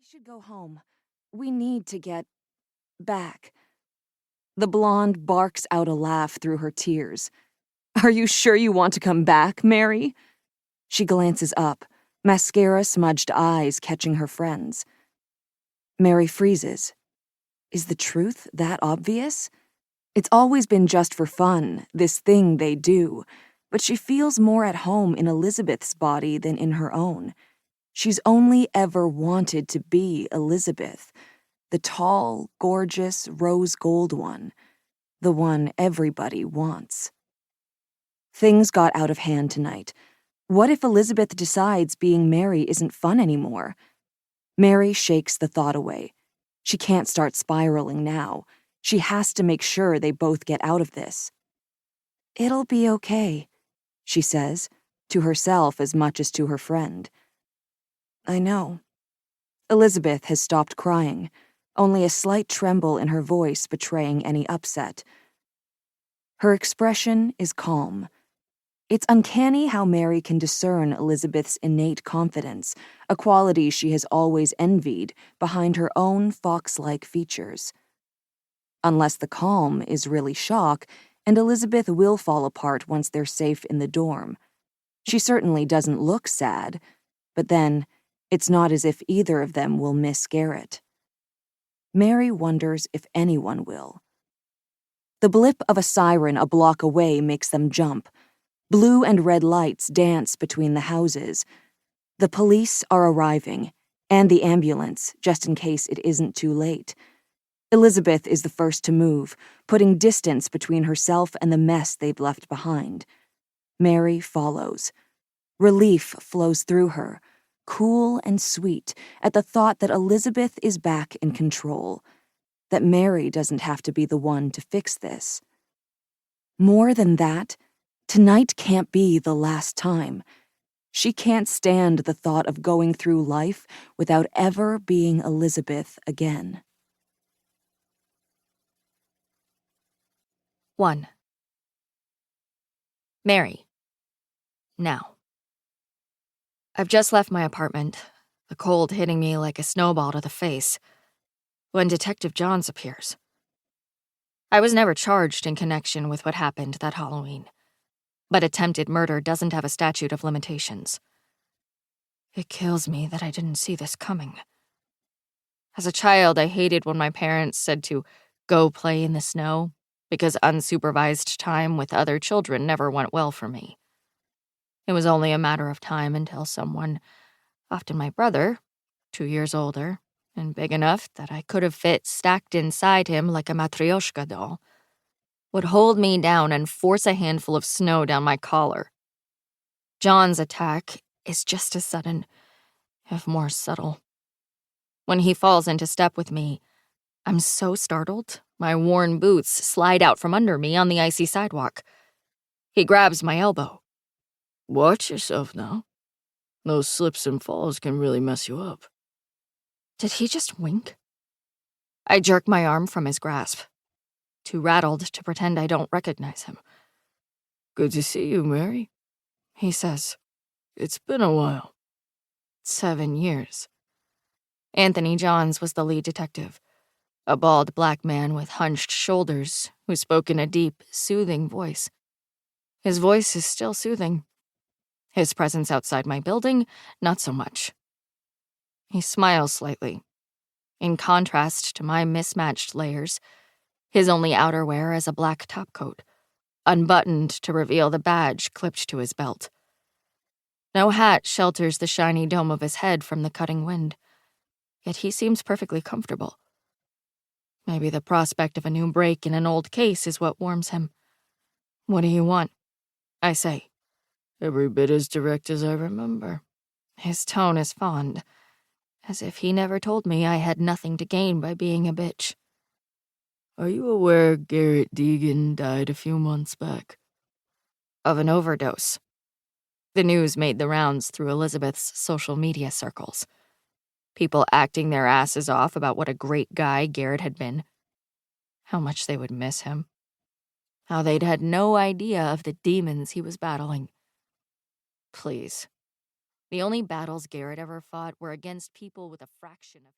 should go home. We need to get back. The blonde barks out a laugh through her tears. Are you sure you want to come back, Mary? She glances up, mascara-smudged eyes catching her friend's. Mary freezes. Is the truth that obvious? It's always been just for fun, this thing they do, but she feels more at home in Elizabeth's body than in her own. She's only ever wanted to be Elizabeth, the tall, gorgeous, rose gold one, the one everybody wants. Things got out of hand tonight. What if Elizabeth decides being Mary isn't fun anymore? Mary shakes the thought away. She can't start spiraling now. She has to make sure they both get out of this. It'll be okay, she says, to herself as much as to her friend. I know. Elizabeth has stopped crying, only a slight tremble in her voice betraying any upset. Her expression is calm. It's uncanny how Mary can discern Elizabeth's innate confidence, a quality she has always envied, behind her own fox-like features. Unless the calm is really shock, and Elizabeth will fall apart once they're safe in the dorm. She certainly doesn't look sad, but then, it's not as if either of them will miss Garrett. Mary wonders if anyone will. The blip of a siren a block away makes them jump. Blue and red lights dance between the houses. The police are arriving, and the ambulance, just in case it isn't too late. Elizabeth is the first to move, putting distance between herself and the mess they've left behind. Mary follows. Relief flows through her, cool and sweet, at the thought that Elizabeth is back in control, that Mary doesn't have to be the one to fix this. More than that, tonight can't be the last time. She can't stand the thought of going through life without ever being Elizabeth again. 1. Mary. Now. I've just left my apartment, the cold hitting me like a snowball to the face, when Detective Johns appears. I was never charged in connection with what happened that Halloween, but attempted murder doesn't have a statute of limitations. It kills me that I didn't see this coming. As a child, I hated when my parents said to go play in the snow, because unsupervised time with other children never went well for me. It was only a matter of time until someone, often my brother, 2 years older, and big enough that I could have fit stacked inside him like a matryoshka doll, would hold me down and force a handful of snow down my collar. John's attack is just as sudden, if more subtle. When he falls into step with me, I'm so startled, my worn boots slide out from under me on the icy sidewalk. He grabs my elbow. Watch yourself now. Those slips and falls can really mess you up. Did he just wink? I jerk my arm from his grasp, too rattled to pretend I don't recognize him. Good to see you, Mary, he says. It's been a while. 7 years. Anthony Johns was the lead detective, a bald black man with hunched shoulders who spoke in a deep, soothing voice. His voice is still soothing. His presence outside my building, not so much. He smiles slightly. In contrast to my mismatched layers, his only outerwear is a black topcoat, unbuttoned to reveal the badge clipped to his belt. No hat shelters the shiny dome of his head from the cutting wind, yet he seems perfectly comfortable. Maybe the prospect of a new break in an old case is what warms him. What do you want? I say. Every bit as direct as I remember. His tone is fond, as if he never told me I had nothing to gain by being a bitch. Are you aware Garrett Deegan died a few months back? Of an overdose. The news made the rounds through Elizabeth's social media circles. People acting their asses off about what a great guy Garrett had been. How much they would miss him. How they'd had no idea of the demons he was battling. Please. The only battles Garrett ever fought were against people with a fraction of